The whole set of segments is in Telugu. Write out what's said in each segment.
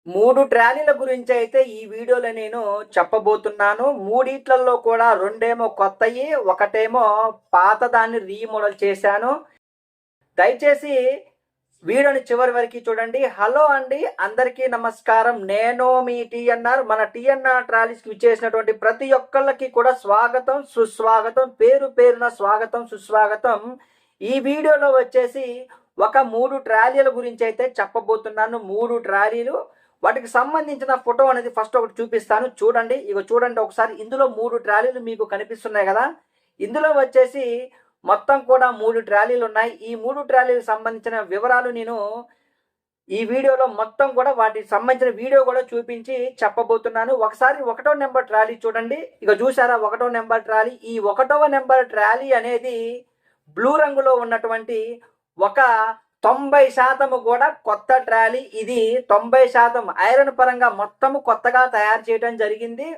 3 ట్రాలీల గురించి అయితే ఈ వీడియోలో నేను చెప్పబోతున్నాను. మూడిట్లల్లో కూడా రెండేమో కొత్తయి, ఒకటేమో పాతదాన్ని రీమోడల్ చేశాను. దయచేసి వీడియోని చివరి వరకు చూడండి. హలో అండి, అందరికీ నమస్కారం. నేను మీ టీఎన్ఆర్. మన టీఎన్ఆర్ ట్రాలీస్కి విచ్చేసినటువంటి ప్రతి ఒక్కళ్ళకి కూడా స్వాగతం, సుస్వాగతం. పేరు పేరున స్వాగతం, సుస్వాగతం. ఈ వీడియోలో వచ్చేసి ఒక 3 ట్రాలీల గురించి అయితే చెప్పబోతున్నాను. 3 ట్రాలీలు, వాటికి సంబంధించిన ఫోటో అనేది ఫస్ట్ ఒకటి చూపిస్తాను. చూడండి, ఇక చూడండి ఒకసారి. ఇందులో 3 ట్రాలీలు మీకు కనిపిస్తున్నాయి కదా. ఇందులో వచ్చేసి మొత్తం కూడా 3 ట్రాలీలు ఉన్నాయి. ఈ 3 ట్రాలీలకు సంబంధించిన వివరాలు నేను ఈ వీడియోలో మొత్తం కూడా వాటికి సంబంధించిన వీడియో కూడా చూపించి చెప్పబోతున్నాను. ఒకసారి 1వ నెంబర్ ట్రాలీ చూడండి. ఇక చూసారా 1వ నెంబర్ ట్రాలీ. ఈ 1వ నెంబర్ ట్రాలీ అనేది బ్లూ రంగులో ఉన్నటువంటి ఒక 90% కూడా కొత్త ట్రాలీ. ఇది 90% ఐరన్ పరంగా మొత్తము కొత్తగా తయారు చేయడం జరిగింది.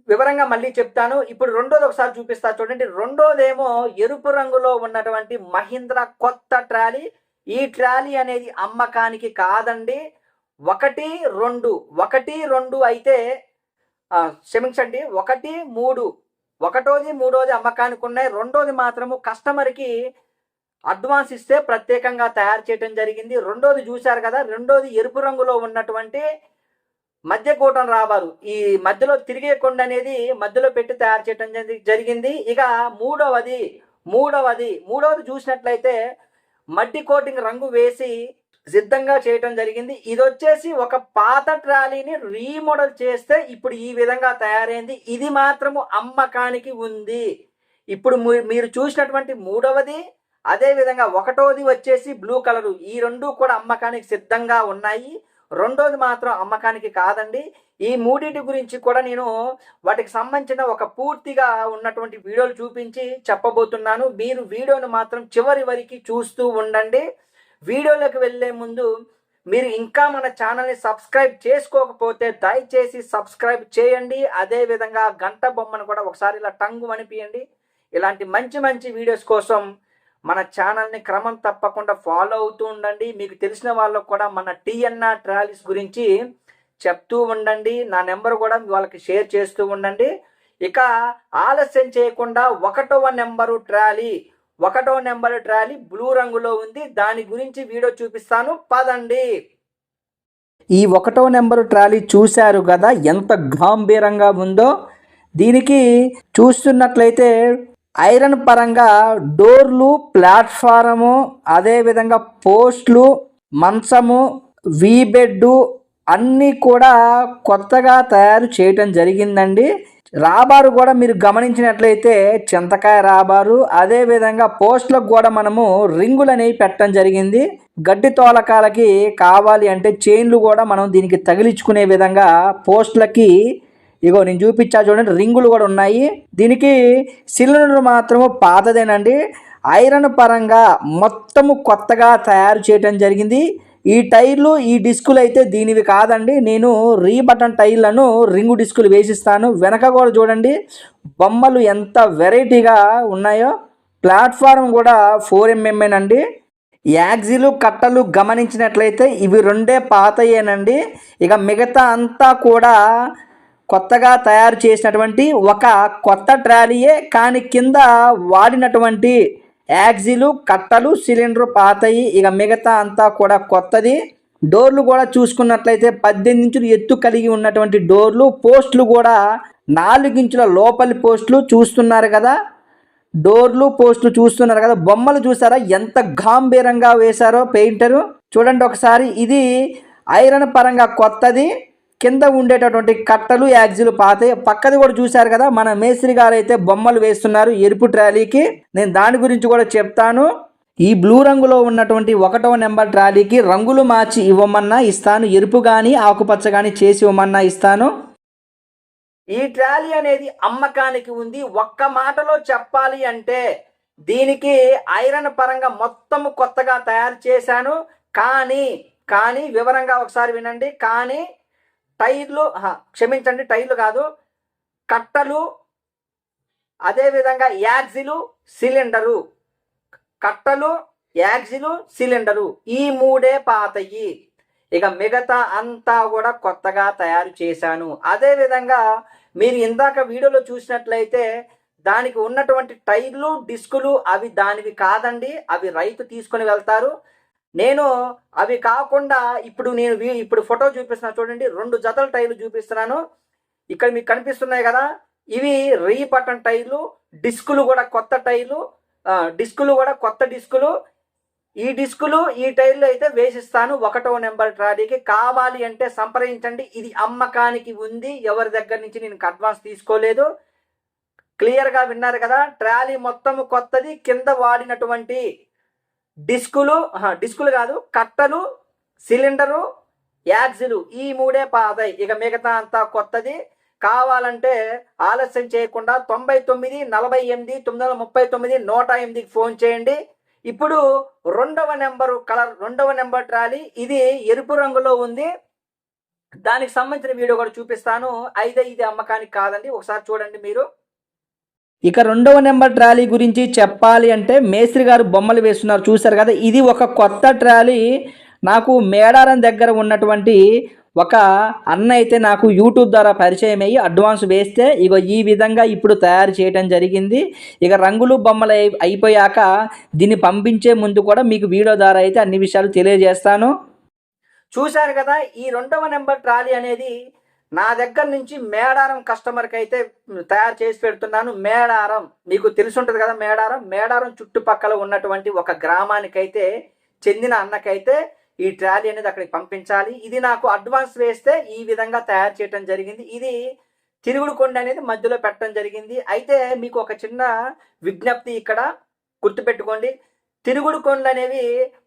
వివరంగా మళ్ళీ చెప్తాను. ఇప్పుడు రెండోది ఒకసారి చూపిస్తా చూడండి. రెండోదేమో ఎరుపు రంగులో ఉన్నటువంటి మహీంద్రా కొత్త ట్రాలీ. ఈ ట్రాలీ అనేది అమ్మకానికి కాదండి. 1, 2 అయితే క్షమించండి, 1, 3, 1వ 3వది అమ్మకానికి ఉన్నాయి. రెండోది మాత్రము కస్టమర్కి అడ్వాన్స్ ఇస్తే ప్రత్యేకంగా తయారు చేయడం జరిగింది. రెండోది చూశారు కదా. రెండోది ఎరుపు రంగులో ఉన్నటువంటి మధ్య కూటం రాబారు, ఈ మధ్యలో తిరిగే కొండ అనేది మధ్యలో పెట్టి తయారు చేయడం జరిగింది. ఇక మూడవది చూసినట్లయితే మట్టి కోటింగ్ రంగు వేసి సిద్ధంగా చేయటం జరిగింది. ఇది వచ్చేసి ఒక పాత ట్రాలీని రీమోడల్ చేస్తే ఇప్పుడు ఈ విధంగా తయారైంది. ఇది మాత్రము అమ్మకానికి ఉంది. ఇప్పుడు మీరు చూసినటువంటి మూడవది, అదే విధంగా 1వది వచ్చేసి బ్లూ కలరు. ఈ 2 కూడా అమ్మకానికి సిద్ధంగా ఉన్నాయి. రెండోది మాత్రం అమ్మకానికి కాదండి. ఈ మూడింటి గురించి కూడా నేను వాటికి సంబంధించిన ఒక పూర్తిగా ఉన్నటువంటి వీడియోలు చూపించి చెప్పబోతున్నాను. మీరు వీడియోను మాత్రం చివరి వరకు చూస్తూ ఉండండి. వీడియోలోకి వెళ్ళే ముందు మీరు ఇంకా మన ఛానల్ని సబ్స్క్రైబ్ చేసుకోకపోతే దయచేసి సబ్స్క్రైబ్ చేయండి. అదేవిధంగా గంట బొమ్మను కూడా ఒకసారి ఇలా టంగు అనిపియండి. ఇలాంటి మంచి మంచి వీడియోస్ కోసం మన ఛానల్ని క్రమం తప్పకుండా ఫాలో అవుతూ ఉండండి. మీకు తెలిసిన వాళ్ళకు కూడా మన టీఎన్ఆర్ ట్రాలీస్ గురించి చెప్తూ ఉండండి. నా నెంబర్ కూడా వాళ్ళకి షేర్ చేస్తూ ఉండండి. ఇక ఆలస్యం చేయకుండా 1వ నెంబరు ట్రాలీ బ్లూ రంగులో ఉంది. దాని గురించి వీడియో చూపిస్తాను, పదండి. ఈ 1వ నెంబరు ట్రాలీ చూశారు కదా ఎంత గంభీరంగా ఉందో. దీనికి చూస్తున్నట్లయితే ఐరన్ పరంగా డోర్లు, ప్లాట్ఫారము, అదేవిధంగా పోస్టులు, మంచము, వీబెడ్డు అన్నీ కూడా కొత్తగా తయారు చేయటం జరిగిందండి. రాబారు కూడా మీరు గమనించినట్లయితే చింతకాయ రాబారు. అదేవిధంగా పోస్టులకు కూడా మనము రింగులు అనేవి పెట్టడం జరిగింది. గడ్డి తోలకాలకి కావాలి అంటే చైన్లు కూడా మనం దీనికి తగిలించుకునే విధంగా పోస్టులకి ఇగో నేను చూపించా చూడండి, రింగులు కూడా ఉన్నాయి. దీనికి సిలిండర్ మాత్రము పాతదేనండి. ఐరన్ పరంగా మొత్తము కొత్తగా తయారు చేయటం జరిగింది. ఈ టైర్లు, ఈ డిస్కులు అయితే దీనివి కాదండి. నేను రీబటన్ టైర్లను రింగు డిస్కులు వేసిస్తాను. వెనక కూడా చూడండి బొమ్మలు ఎంత వెరైటీగా ఉన్నాయో. ప్లాట్ఫారం కూడా 4mm అండి. యాక్సిలు, కట్టలు గమనించినట్లయితే ఇవి 2 పాతయేనండి. ఇక మిగతా అంతా కూడా కొత్తగా తయారు చేసినటువంటి ఒక కొత్త ట్రాలీయే. కానీ కింద వాడినటువంటి యాక్సిలు, కట్టలు, సిలిండర్ పాతయి. ఇక మిగతా అంతా కూడా కొత్తది. డోర్లు కూడా చూసుకున్నట్లయితే 18 ఇంచులు ఎత్తు కలిగి ఉన్నటువంటి డోర్లు. పోస్టులు కూడా 4 ఇంచుల లోపలి పోస్టులు చూస్తున్నారు కదా. డోర్లు, పోస్టులు చూస్తున్నారు కదా. బొమ్మలు చూసారా ఎంత గంభీరంగా వేశారో పెయింటరు. చూడండి ఒకసారి. ఇది ఐరన్ పరంగా కొత్తది. కింద ఉండేటటువంటి కట్టలు, యాక్సిలు పాతాయి. పక్కది కూడా చూశారు కదా. మన మేస్త్రి గారు అయితే బొమ్మలు వేస్తున్నారు ఎరుపు ట్రాలీకి. నేను దాని గురించి కూడా చెప్తాను. ఈ బ్లూ రంగులో ఉన్నటువంటి 1వ నెంబర్ ట్రాలీకి రంగులు మార్చి ఇవ్వమన్నా ఇస్తాను. ఎరుపు కానీ ఆకుపచ్చ కానీ చేసి ఇవ్వమన్నా ఇస్తాను. ఈ ట్రాలీ అనేది అమ్మకానికి ఉంది. ఒక్క మాటలో చెప్పాలి అంటే దీనికి ఐరన్ పరంగా మొత్తం కొత్తగా తయారు చేశాను. కానీ వివరంగా ఒకసారి వినండి. కానీ టైర్లు, క్షమించండి, టైర్లు కాదు, కట్టలు, అదేవిధంగా యాక్సిలు, సిలిండరు, కట్టలు, యాక్సిలు, సిలిండరు ఈ 3 పాతయి. ఇక మిగతా అంతా కూడా కొత్తగా తయారు చేశాను. అదేవిధంగా మీరు ఇందాక వీడియోలో చూసినట్లయితే దానికి ఉన్నటువంటి టైర్లు డిస్కులు అవి దానివి కాదండి, అవి రైతు తీసుకొని వెళ్తారు. నేను అవి కాకుండా ఇప్పుడు ఫోటో చూపిస్తున్నాను చూడండి, 2 జతల టైర్లు చూపిస్తున్నాను. ఇక్కడ మీకు కనిపిస్తున్నాయి కదా, ఇవి రీ బటన్ టైర్లు, డిస్కులు కూడా కొత్త టైర్లు, డిస్కులు కూడా కొత్త డిస్కులు. ఈ టైర్లు అయితే వేసిస్తాను 1వ నెంబర్ ట్రాలీకి. కావాలి అంటే సంప్రదించండి. ఇది అమ్మకానికి ఉంది, ఎవరి దగ్గర నుంచి నేను అడ్వాన్స్ తీసుకోలేదు. క్లియర్గా విన్నారు కదా, ట్రాలీ మొత్తం కొత్తది. కింద వాడినటువంటి డిస్కులు కాదు, కట్టలు, సిలిండరు, యాక్సిలు ఈ 3 పాతాయి. ఇక మిగతా అంతా కొత్తది. కావాలంటే ఆలస్యం చేయకుండా 99 48 939 108కి ఫోన్ చేయండి. ఇప్పుడు 2వ నెంబర్ ట్రాలీ, ఇది ఎరుపు రంగులో ఉంది. దానికి సంబంధించిన వీడియో కూడా చూపిస్తాను. అయితే ఇది అమ్మకానికి కాదండి, ఒకసారి చూడండి మీరు. ఇక 2వ నెంబర్ ట్రాలీ గురించి చెప్పాలి అంటే మేస్త్రి గారు బొమ్మలు వేస్తున్నారు చూశారు కదా, ఇది ఒక కొత్త ట్రాలీ. నాకు మేడారం దగ్గర ఉన్నటువంటి ఒక అన్న అయితే నాకు యూట్యూబ్ ద్వారా పరిచయం అయ్యి అడ్వాన్స్ వేస్తే ఈ విధంగా ఇప్పుడు తయారు చేయడం జరిగింది. ఇక రంగులు బొమ్మలు అయిపోయాక దీన్ని పంపించే ముందు కూడా మీకు వీడియో ద్వారా అయితే అన్ని విషయాలు తెలియజేస్తాను. చూశారు కదా, ఈ 2వ నెంబర్ ట్రాలీ అనేది నా దగ్గర నుంచి మేడారం కస్టమర్కి అయితే తయారు చేసి పెడుతున్నాను. మేడారం మీకు తెలిసి ఉంటుంది కదా, మేడారం చుట్టుపక్కల ఉన్నటువంటి ఒక గ్రామానికైతే చెందిన అన్నకైతే ఈ ట్రాలీ అనేది అక్కడికి పంపించాలి. ఇది నాకు అడ్వాన్స్ వేస్తే ఈ విధంగా తయారు చేయడం జరిగింది. ఇది తిరుగుడు కొండ అనేది మధ్యలో పెట్టడం జరిగింది. అయితే మీకు ఒక చిన్న విజ్ఞప్తి ఇక్కడ గుర్తుపెట్టుకోండి, తిరుగుడు కొండలు అనేవి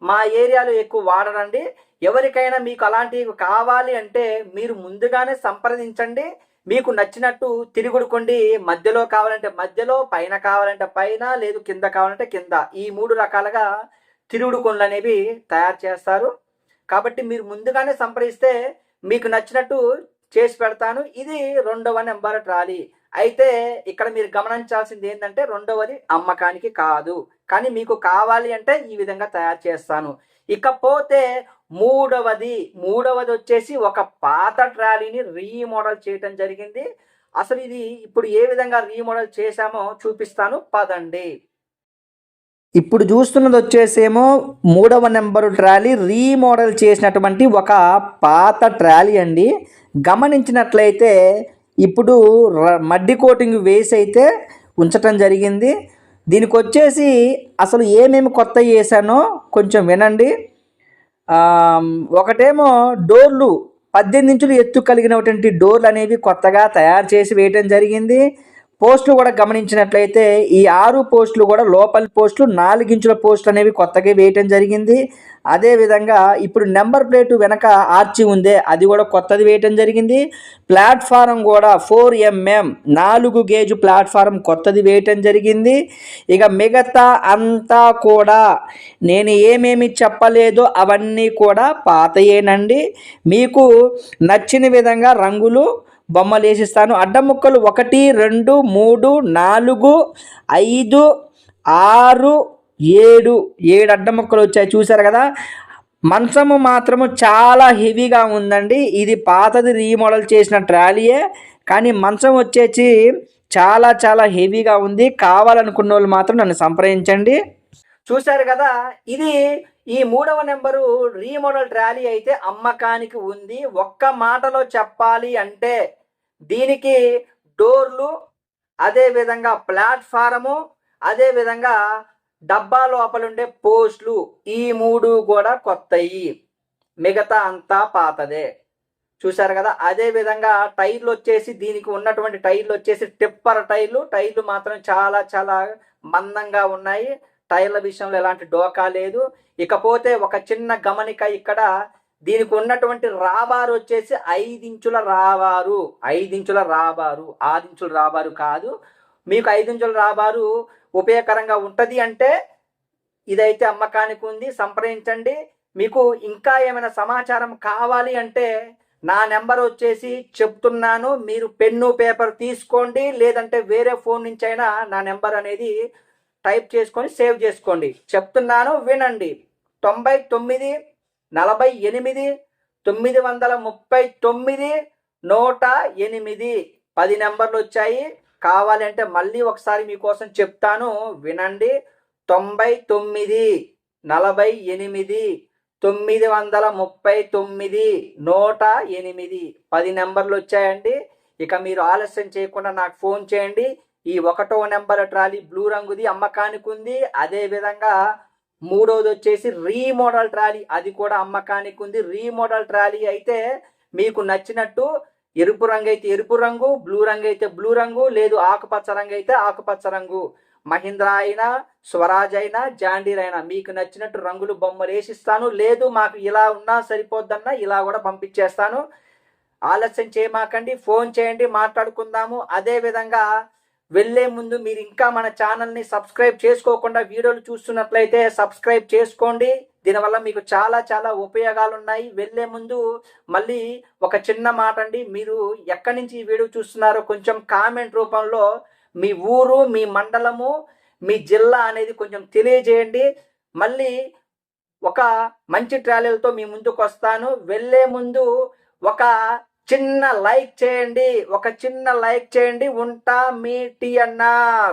మా ఏరియాలో ఎక్కువ వాడరండి. ఎవరికైనా మీకు అలాంటివి కావాలి అంటే మీరు ముందుగానే సంప్రదించండి. మీకు నచ్చినట్టు తిరుగుడు కొండి మధ్యలో కావాలంటే మధ్యలో, పైన కావాలంటే పైన, లేదు కింద కావాలంటే కింద, ఈ 3 రకాలుగా తిరుగుడు కొండలు అనేవి తయారు చేస్తారు. కాబట్టి మీరు ముందుగానే సంప్రదిస్తే మీకు నచ్చినట్టు చేసి పెడతాను. ఇది 2వ నెంబర్ ట్రాలీ. అయితే ఇక్కడ మీరు గమనించాల్సింది ఏంటంటే 2వది అమ్మకానికి కాదు, కానీ మీకు కావాలి అంటే ఈ విధంగా తయారు చేస్తాను. ఇకపోతే మూడవది వచ్చేసి ఒక పాత ట్రాలీని రీమోడల్ చేయటం జరిగింది. అసలు ఇది ఇప్పుడు ఏ విధంగా రీమోడల్ చేశామో చూపిస్తాను పదండి. ఇప్పుడు చూస్తున్నది వచ్చేసేమో 3వ నెంబరు ట్రాలీ రీమోడల్ చేసినటువంటి ఒక పాత ట్రాలీ అండి. గమనించినట్లయితే ఇప్పుడు మడ్డి కోటింగ్ వేసి అయితే ఉంచటం జరిగింది. దీనికి వచ్చేసి అసలు ఏమేమి కొత్త చేశానో కొంచెం వినండి. ఒకటేమో డోర్లు 18 ఇంచులు ఎత్తు కలిగినటువంటి డోర్లు అనేవి కొత్తగా తయారు చేసి వేయటం జరిగింది. పోస్టులు కూడా గమనించినట్లయితే ఈ 6 పోస్టులు కూడా లోపలి పోస్టులు, 4 ఇంచుల పోస్టులు అనేవి కొత్తగా వేయటం జరిగింది. అదేవిధంగా ఇప్పుడు నెంబర్ ప్లేటు వెనక ఆర్చి ఉందే అది కూడా కొత్తది వేయటం జరిగింది. ప్లాట్ఫారం కూడా 4mm 4 గేజ్ ప్లాట్ఫారం కొత్తది వేయటం జరిగింది. ఇక మిగతా అంతా కూడా నేను ఏమేమి చెప్పలేదో అవన్నీ కూడా పాతయేనండి. మీకు నచ్చిన విధంగా రంగులు బొమ్మలు వేసిస్తాను. అడ్డం ముక్కలు 1 2 3 4 5 6 7 అడ్డం ముక్కలు వచ్చాయి చూసారు కదా. మంచము మాత్రము చాలా హెవీగా ఉందండి. ఇది పాతది రీమోడల్ చేసిన ట్రాలీయే, కానీ మంచం వచ్చేసి చాలా చాలా హెవీగా ఉంది. కావాలనుకున్న వాళ్ళు మాత్రం నన్ను సంప్రదించండి. చూశారు కదా, ఇది ఈ 3వ నెంబరు రీమోడల్ ట్రాలీ అయితే అమ్మకానికి ఉంది. ఒక్క మాటలో చెప్పాలి అంటే దీనికి డోర్లు, అదేవిధంగా ప్లాట్ఫారము, అదేవిధంగా డబ్బా లోపల ఉండే పోస్టులు ఈ 3 కూడా కొత్తయి, మిగతా అంతా పాతదే. చూశారు కదా. అదేవిధంగా టైర్లు వచ్చేసి దీనికి ఉన్నటువంటి టైర్లు వచ్చేసి టిప్పర్ టైర్లు మాత్రం చాలా చాలా మందంగా ఉన్నాయి. టైర్ల విషయంలో ఎలాంటి డోకా లేదు. ఇకపోతే ఒక చిన్న గమనిక, ఇక్కడ దీనికి ఉన్నటువంటి రాబారు వచ్చేసి 5 ఇంచుల రాబారు. 5 ఇంచుల రాబారు, 6 ఇంచుల రాబారు కాదు. మీకు 5 ఇంచుల రాబారు ఉపయోగకరంగా ఉంటుంది అంటే ఇదైతే అమ్మకానికి ఉంది, సంప్రదించండి. మీకు ఇంకా ఏమైనా సమాచారం కావాలి అంటే నా నెంబర్ వచ్చేసి చెప్తున్నాను, మీరు పెన్ను పేపర్ తీసుకోండి, లేదంటే వేరే ఫోన్ నుంచి అయినా నా నెంబర్ అనేది టైప్ చేసుకొని సేవ్ చేసుకోండి. చెప్తున్నాను వినండి, 99 48 939 108 10 నెంబర్లు వచ్చాయి. కావాలంటే మళ్ళీ ఒకసారి మీకోసం చెప్తాను, వినండి. 99 48 939 108 10 నెంబర్లు వచ్చాయండి. ఇక మీరు ఆలస్యం చేయకుండా నాకు ఫోన్ చేయండి. ఈ 1వ నెంబర్ ట్రాలీ బ్లూ రంగుది అమ్మకానికి ఉంది. అదేవిధంగా 3వది వచ్చేసి రీమోడల్ ట్రాలీ, అది కూడా అమ్మకానికి ఉంది. రీమోడల్ ట్రాలీ అయితే మీకు నచ్చినట్టు ఎరుపు రంగు అయితే ఎరుపు రంగు, బ్లూ రంగు అయితే బ్లూ రంగు, లేదు ఆకుపచ్చ రంగు అయితే ఆకుపచ్చ రంగు, మహీంద్రా అయినా స్వరాజ్ అయినా జాండీర్ అయినా మీకు నచ్చినట్టు రంగులు బొమ్మలు వేసిస్తాను. లేదు మాకు ఇలా ఉన్నా సరిపోద్దన్నా ఇలా కూడా పంపించేస్తాను. ఆలస్యం చేయమాకండి, ఫోన్ చేయండి, మాట్లాడుకుందాము. అదేవిధంగా వెళ్ళే ముందు మీరు ఇంకా మన ఛానల్ని సబ్స్క్రైబ్ చేసుకోకుండా వీడియోలు చూస్తున్నట్లయితే సబ్స్క్రైబ్ చేసుకోండి. దీనివల్ల మీకు చాలా చాలా ఉపయోగాలు ఉన్నాయి. వెళ్ళే ముందు మళ్ళీ ఒక చిన్న మాట అండి, మీరు ఎక్కడి నుంచి ఈ వీడియో చూస్తున్నారో కొంచెం కామెంట్ రూపంలో మీ ఊరు, మీ మండలము, మీ జిల్లా అనేది కొంచెం తెలియజేయండి. మళ్ళీ ఒక మంచి ట్రాలీలతో మీ ముందుకు వస్తాను. వెళ్ళే ముందు ఒక చిన్న లైక్ చేయండి, ఉంటా మీ TNR.